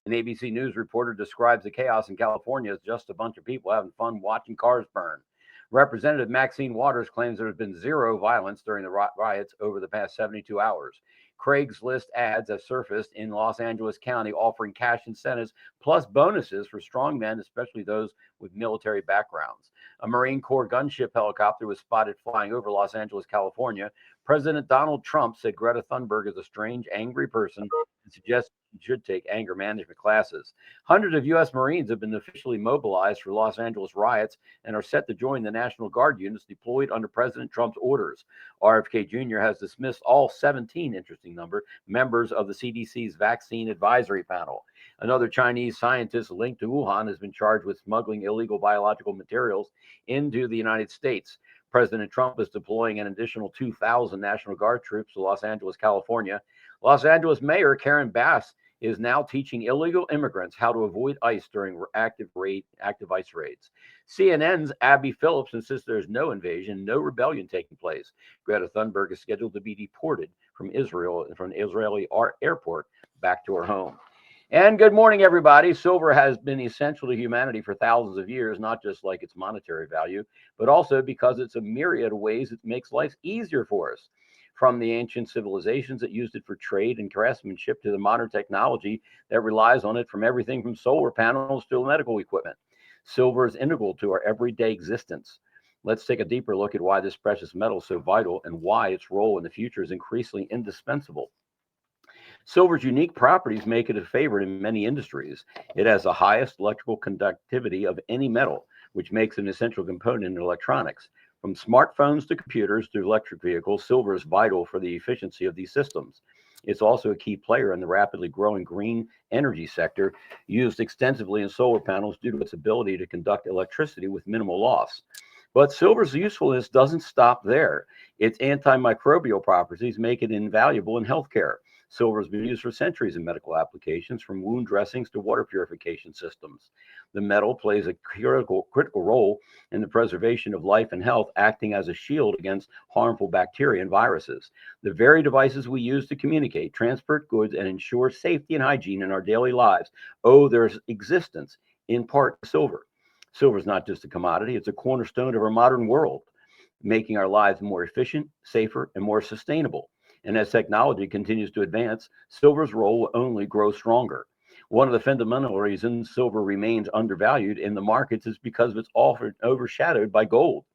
An ABC News reporter describes the chaos in California as just a bunch of people having fun watching cars burn. Representative Maxine Waters claims there has been zero violence during the riots over the past 72 hours. Craigslist ads have surfaced in Los Angeles County offering cash incentives plus bonuses for strong men, especially those with military backgrounds. A Marine Corps gunship helicopter was spotted flying over Los Angeles, California. President Donald Trump said Greta Thunberg is a strange, angry person and suggests she should take anger management classes. Hundreds of U.S. Marines have been officially mobilized for Los Angeles riots and are set to join the National Guard units deployed under President Trump's orders. RFK Jr. has dismissed all 17, interesting number, members of the CDC's vaccine advisory panel. Another Chinese scientist linked to Wuhan has been charged with smuggling illegal biological materials into the United States. President Trump is deploying an additional 2,000 National Guard troops to Los Angeles, California. Los Angeles Mayor Karen Bass is now teaching illegal immigrants how to avoid ICE during active ICE raids. CNN's Abby Phillips insists there's no invasion, no rebellion taking place. Greta Thunberg is scheduled to be deported from an Israeli airport back to her home. And good morning, everybody. Silver has been essential to humanity for thousands of years, not just like its monetary value, but also because it's a myriad of ways it makes life easier for us. From the ancient civilizations that used it for trade and craftsmanship to the modern technology that relies on it, from everything from solar panels to medical equipment. Silver is integral to our everyday existence. Let's take a deeper look at why this precious metal is so vital and why its role in the future is increasingly indispensable. Silver's unique properties make it a favorite in many industries. It has the highest electrical conductivity of any metal, which makes it an essential component in electronics. From smartphones to computers to electric vehicles, silver is vital for the efficiency of these systems. It's also a key player in the rapidly growing green energy sector, used extensively in solar panels due to its ability to conduct electricity with minimal loss. But silver's usefulness doesn't stop there. Its antimicrobial properties make it invaluable in healthcare. Silver has been used for centuries in medical applications, from wound dressings to water purification systems. The metal plays a critical role in the preservation of life and health, acting as a shield against harmful bacteria and viruses. The very devices we use to communicate, transport goods, and ensure safety and hygiene in our daily lives owe their existence in part to silver. Silver is not just a commodity, it's a cornerstone of our modern world, making our lives more efficient, safer, and more sustainable. And as technology continues to advance, silver's role will only grow stronger. One of the fundamental reasons silver remains undervalued in the markets is because it's often overshadowed by gold.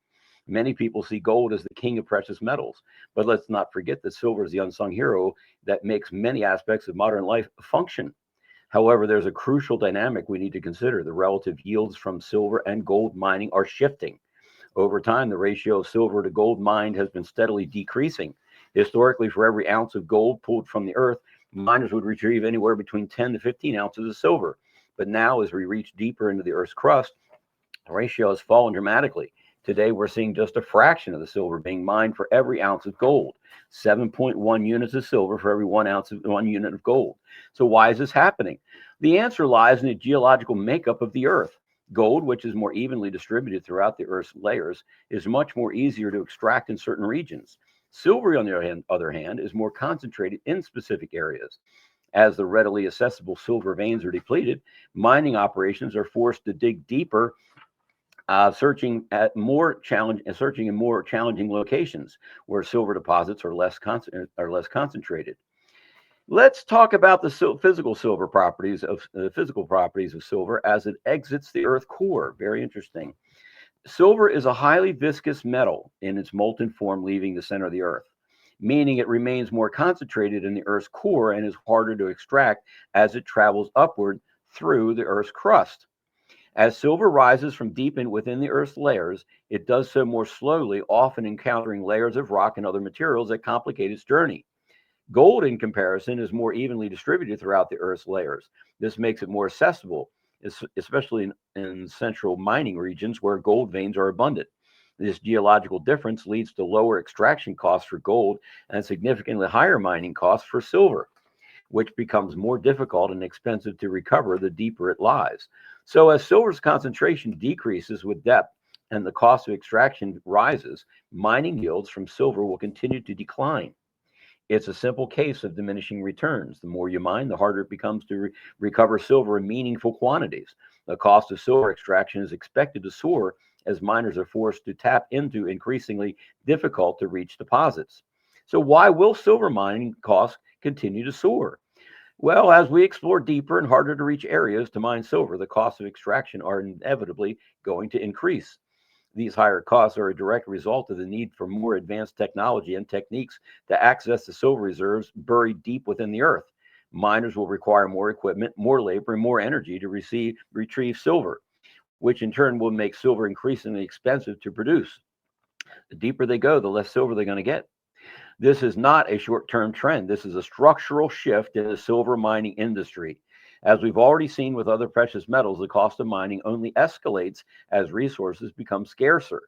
Many people see gold as the king of precious metals, but let's not forget that silver is the unsung hero that makes many aspects of modern life function. However, there's a crucial dynamic we need to consider. The relative yields from silver and gold mining are shifting. Over time, the ratio of silver to gold mined has been steadily decreasing. Historically, for every ounce of gold pulled from the earth, miners would retrieve anywhere between 10 to 15 ounces of silver. But now, as we reach deeper into the earth's crust, the ratio has fallen dramatically. Today, we're seeing just a fraction of the silver being mined for every ounce of gold, 7.1 units of silver for every 1 unit of gold. So why is this happening? The answer lies in the geological makeup of the earth. Gold, which is more evenly distributed throughout the earth's layers, is much more easier to extract in certain regions. Silver, on the other hand, is more concentrated in specific areas. As the readily accessible silver veins are depleted, mining operations are forced to dig deeper, searching in more challenging locations where silver deposits are less concentrated. Let's talk about the physical properties of silver as it exits the earth core. Very interesting. Silver is a highly viscous metal in its molten form leaving the center of the earth, meaning it remains more concentrated in the earth's core and is harder to extract as it travels upward through the earth's crust. As silver rises from deep within the earth's layers, it does so more slowly, often encountering layers of rock and other materials that complicate its journey. Gold, in comparison, is more evenly distributed throughout the earth's layers. This makes it more accessible, especially in central mining regions where gold veins are abundant. This geological difference leads to lower extraction costs for gold and significantly higher mining costs for silver. which becomes more difficult and expensive to recover the deeper it lies. So, as silver's concentration decreases with depth and the cost of extraction rises, mining yields from silver will continue to decline. It's a simple case of diminishing returns. The more you mine, the harder it becomes to recover silver in meaningful quantities. The cost of silver extraction is expected to soar as miners are forced to tap into increasingly difficult to reach deposits. So, why will silver mining costs continue to soar? Well, as we explore deeper and harder to reach areas to mine silver, the costs of extraction are inevitably going to increase. These higher costs are a direct result of the need for more advanced technology and techniques to access the silver reserves buried deep within the earth. Miners will require more equipment, more labor, and more energy to retrieve silver, which in turn will make silver increasingly expensive to produce. The deeper they go, the less silver they're going to get. This is not a short-term trend. This is a structural shift in the silver mining industry. As we've already seen with other precious metals, the cost of mining only escalates as resources become scarcer.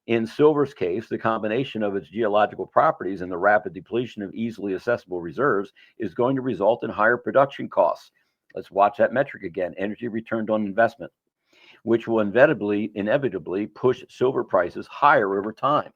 In silver's case, the combination of its geological properties and the rapid depletion of easily accessible reserves is going to result in higher production costs. Let's watch that metric again, energy returned on investment, which will inevitably push silver prices higher over time.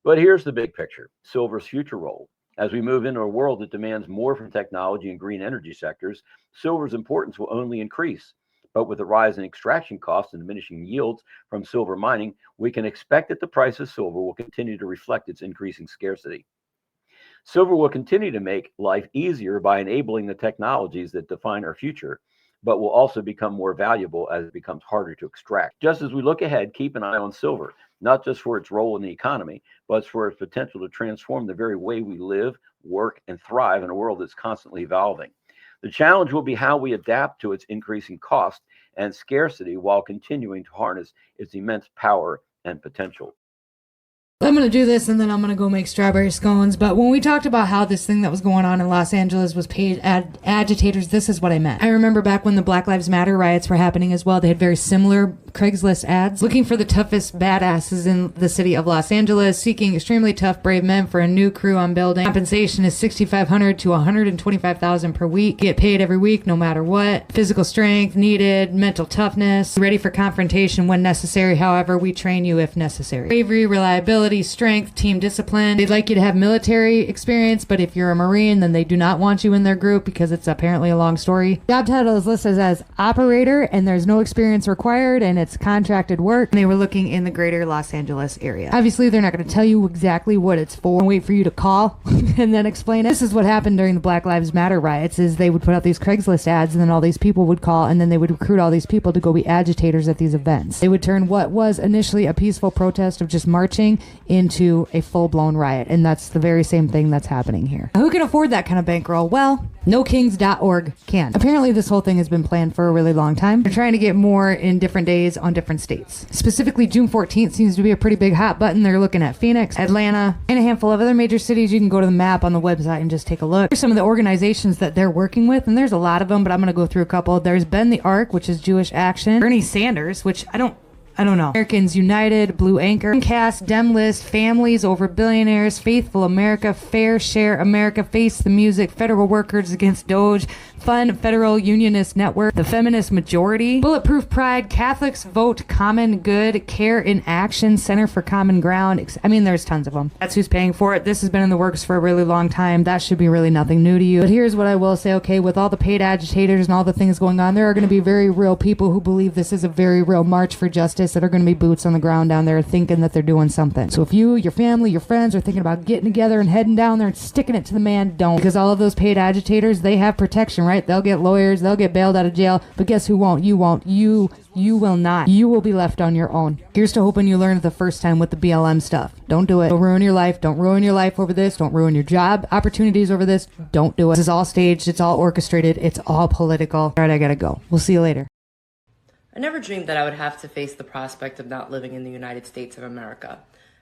But here's the big picture, silver's future role. As we move into a world that demands more from technology and green energy sectors, silver's importance will only increase. But with the rise in extraction costs and diminishing yields from silver mining, we can expect that the price of silver will continue to reflect its increasing scarcity. Silver will continue to make life easier by enabling the technologies that define our future, but will also become more valuable as it becomes harder to extract. Just as we look ahead, keep an eye on silver, not just for its role in the economy, but for its potential to transform the very way we live, work, and thrive in a world that's constantly evolving. The challenge will be how we adapt to its increasing cost and scarcity while continuing to harness its immense power and potential. I'm going to do this and then I'm going to go make strawberry scones. But when we talked about how this thing that was going on in Los Angeles was paid agitators, this is what I meant. I remember back when the Black Lives Matter riots were happening as well, they had very similar Craigslist ads looking for the toughest badasses in the city of Los Angeles, seeking extremely tough, brave men for a new crew on building. Compensation is $6,500 to $125,000 per week. Get paid every week, no matter what. Physical strength needed, mental toughness, ready for confrontation when necessary. However, we train you if necessary. Bravery, reliability, strength, team discipline. They'd like you to have military experience, but if you're a Marine, then they do not want you in their group because it's apparently a long story. Job title is listed as operator, and there's no experience required, and it's contracted work. And they were looking in the greater Los Angeles area. Obviously, they're not going to tell you exactly what it's for and wait for you to call and then explain it. This is what happened during the Black Lives Matter riots, is they would put out these Craigslist ads, and then all these people would call, and then they would recruit all these people to go be agitators at these events. They would turn what was initially a peaceful protest of just marching into a full-blown riot, and that's the very same thing that's happening here. Who can afford that kind of bankroll? Well, NoKings.org can. Apparently this whole thing has been planned for a really long time. They're trying to get more in different days on different states. Specifically, June 14th seems to be a pretty big hot button. They're looking at Phoenix, Atlanta, and a handful of other major cities. You can go to the map on the website and just take a look. Here's some of the organizations that they're working with, and there's a lot of them, but I'm going to go through a couple. There's Bend the Arc, which is Jewish Action. Bernie Sanders, which I don't know. Americans United, Blue Anchor, Cast, Demlist, Families Over Billionaires, Faithful America, Fair Share America, Face the Music, Federal Workers Against Doge, Fun Federal Unionist Network, The Feminist Majority, Bulletproof Pride, Catholics Vote Common Good, Care in Action, Center for Common Ground. I mean, there's tons of them. That's who's paying for it. This has been in the works for a really long time. That should be really nothing new to you. But here's what I will say, okay, with all the paid agitators and all the things going on, there are going to be very real people who believe this is a very real march for justice that are going to be boots on the ground down there thinking that they're doing something. So if you, your family, your friends are thinking about getting together and heading down there and sticking it to the man, don't. Because all of those paid agitators, they have protection, right? They'll get lawyers, they'll get bailed out of jail, but guess who won't? You won't. You will not. You will be left on your own. Here's to hoping you learned it the first time with the BLM stuff. Don't do it. Don't ruin your life. Don't ruin your life over this. Don't ruin your job opportunities over this. Don't do it. This is all staged. It's all orchestrated. It's all political. All right, I gotta go. We'll see you later. I never dreamed that I would have to face the prospect of not living in the United States of America,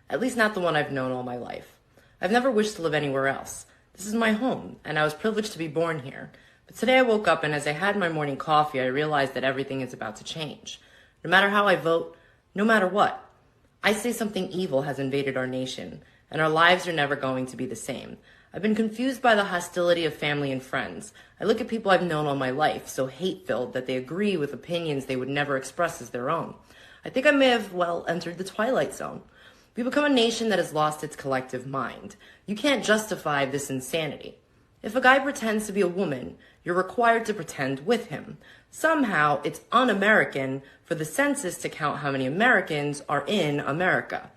at least not the one I've known all my life. I've never wished to live anywhere else. This is my home, and I was privileged to be born here. But today I woke up, and as I had my morning coffee, I realized that everything is about to change. No matter how I vote, no matter what, I say something evil has invaded our nation, and our lives are never going to be the same. I've been confused by the hostility of family and friends. I look at people I've known all my life, so hate-filled that they agree with opinions they would never express as their own. I think I may have, entered the twilight zone. We become a nation that has lost its collective mind. You can't justify this insanity. If a guy pretends to be a woman, you're required to pretend with him. Somehow, it's un-American for the census to count how many Americans are in America.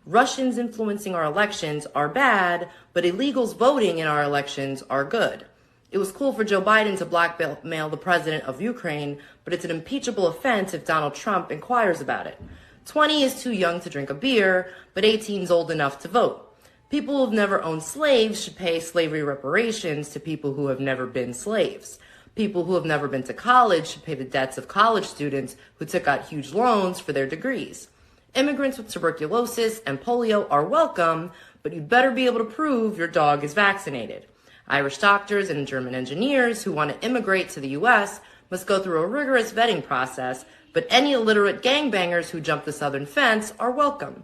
Russians influencing our elections are bad, but illegals voting in our elections are good. It was cool for Joe Biden to blackmail the president of Ukraine, but it's an impeachable offense if Donald Trump inquires about it. 20 is too young to drink a beer, but 18 is old enough to vote. People who have never owned slaves should pay slavery reparations to people who have never been slaves. People who have never been to college should pay the debts of college students who took out huge loans for their degrees. Immigrants with tuberculosis and polio are welcome, but you'd better be able to prove your dog is vaccinated. Irish doctors and German engineers who want to immigrate to the U.S. must go through a rigorous vetting process, but any illiterate gangbangers who jump the southern fence are welcome.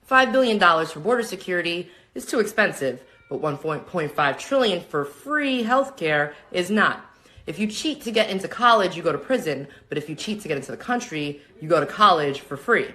$5 billion for border security is too expensive, but $1.5 trillion for free healthcare is not. If you cheat to get into college, you go to prison, but if you cheat to get into the country, you go to college for free.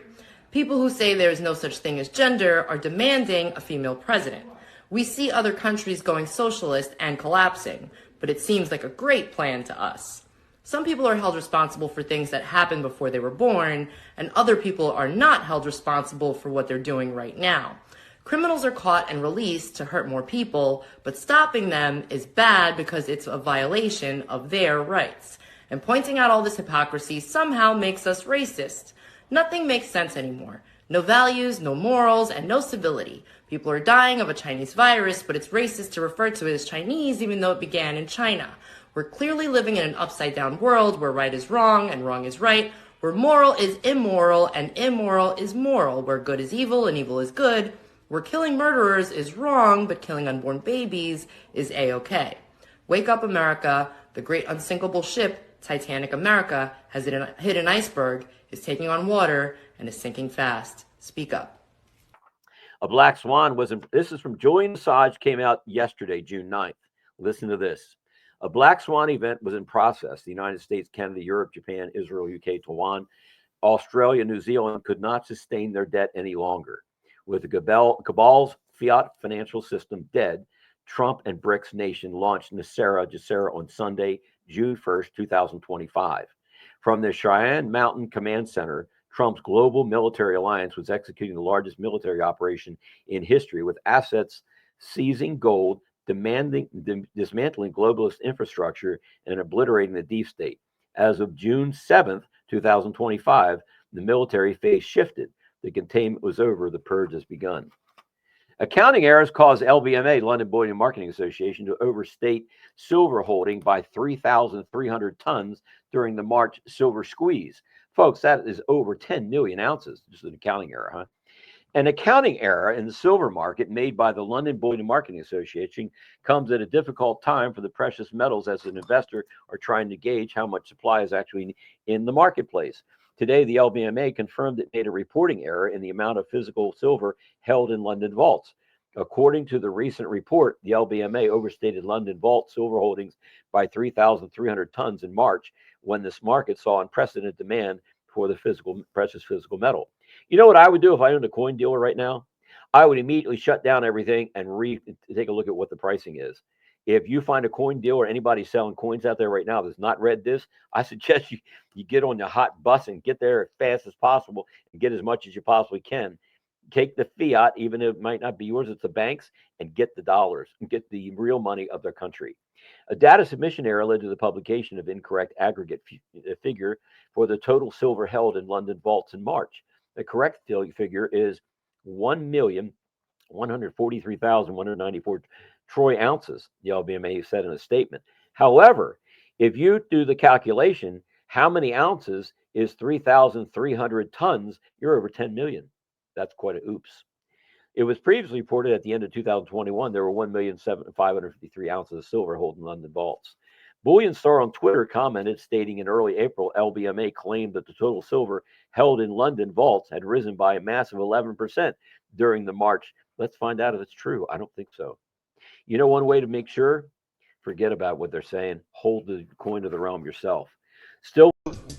People who say there is no such thing as gender are demanding a female president. We see other countries going socialist and collapsing, but it seems like a great plan to us. Some people are held responsible for things that happened before they were born, and other people are not held responsible for what they're doing right now. Criminals are caught and released to hurt more people, but stopping them is bad because it's a violation of their rights. And pointing out all this hypocrisy somehow makes us racist. Nothing makes sense anymore. No values, no morals, and no civility. People are dying of a Chinese virus, but it's racist to refer to it as Chinese even though it began in China. We're clearly living in an upside-down world where right is wrong and wrong is right, where moral is immoral and immoral is moral, where good is evil and evil is good, where killing murderers is wrong but killing unborn babies is A-okay. Wake up, America. The great unsinkable ship, Titanic America, has hit an iceberg, is taking on water, and is sinking fast. Speak up. A black swan was in, this is from Julian Assange, came out yesterday, June 9th. Listen to this. A black swan event was in process. The United States, Canada, Europe, Japan, Israel, UK, Taiwan, Australia, New Zealand could not sustain their debt any longer. With the cabal's fiat financial system dead, Trump and BRICS nation launched NESARA on Sunday, June 1st, 2025. From the Cheyenne Mountain Command Center, Trump's global military alliance was executing the largest military operation in history with assets seizing gold, dismantling globalist infrastructure, and obliterating the deep state. As of June 7th, 2025, the military phase shifted. The containment was over. The purge has begun. Accounting errors caused LBMA, London Bullion Marketing Association, to overstate silver holding by 3,300 tons during the March silver squeeze. Folks, that is over 10 million ounces. Just an accounting error, huh? An accounting error in the silver market made by the London Bullion Marketing Association comes at a difficult time for the precious metals as an investor are trying to gauge how much supply is actually in the marketplace. Today, the LBMA confirmed it made a reporting error in the amount of physical silver held in London vaults. According to the recent report, the LBMA overstated London vault silver holdings by 3,300 tons in March, when this market saw unprecedented demand for the precious physical metal. You know what I would do if I owned a coin dealer right now? I would immediately shut down everything and take a look at what the pricing is. If you find a coin dealer, anybody selling coins out there right now that's not read this, I suggest you get on the hot bus and get there as fast as possible and get as much as you possibly can. Take the fiat, even if it might not be yours, it's the banks, and get the dollars and get the real money of their country. A data submission error led to the publication of incorrect aggregate figure for the total silver held in London vaults in March. The correct figure is 1,143,194 troy ounces, the LBMA said in a statement. However, if you do the calculation, how many ounces is 3,300 tons? You're over 10 million. That's quite an oops. It was previously reported at the end of 2021 there were 1,553 ounces of silver held in London vaults. Bullion Star on Twitter commented, stating in early April, LBMA claimed that the total silver held in London vaults had risen by a massive 11% during the March. Let's find out if it's true. I don't think so. You know, one way to make sure, forget about what they're saying. Hold the coin to the realm yourself. Still,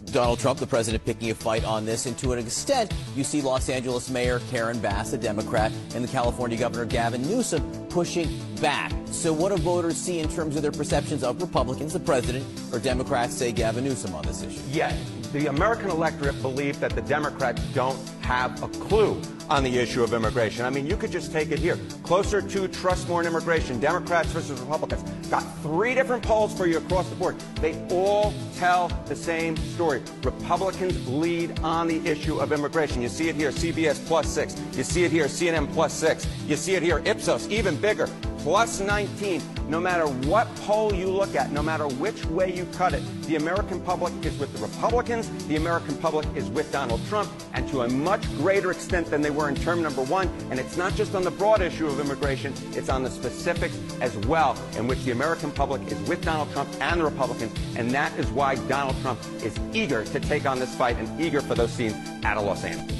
Donald Trump, the president, picking a fight on this, and to an extent, you see Los Angeles Mayor Karen Bass, a Democrat, and the California Governor Gavin Newsom pushing back. So what do voters see in terms of their perceptions of Republicans, the president, or Democrats, say Gavin Newsom, on this issue? Yet, the American electorate believe that the Democrats don't have a clue on the issue of immigration. I mean, you could just take it here. Closer to trust more in immigration, Democrats versus Republicans. Got 3 different polls for you across the board. They all tell the same story. Republicans lead on the issue of immigration. You see it here, CBS +6. You see it here, CNN +6. You see it here, Ipsos, even bigger, +19. No matter what poll you look at, no matter which way you cut it, the American public is with the Republicans, the American public is with Donald Trump, and to a much greater extent than they were in term number 1. And it's not just on the broad issue of immigration, it's on the specifics as well, in which the American public is with Donald Trump and the Republicans, and that is why Donald Trump is eager to take on this fight and eager for those scenes out of Los Angeles.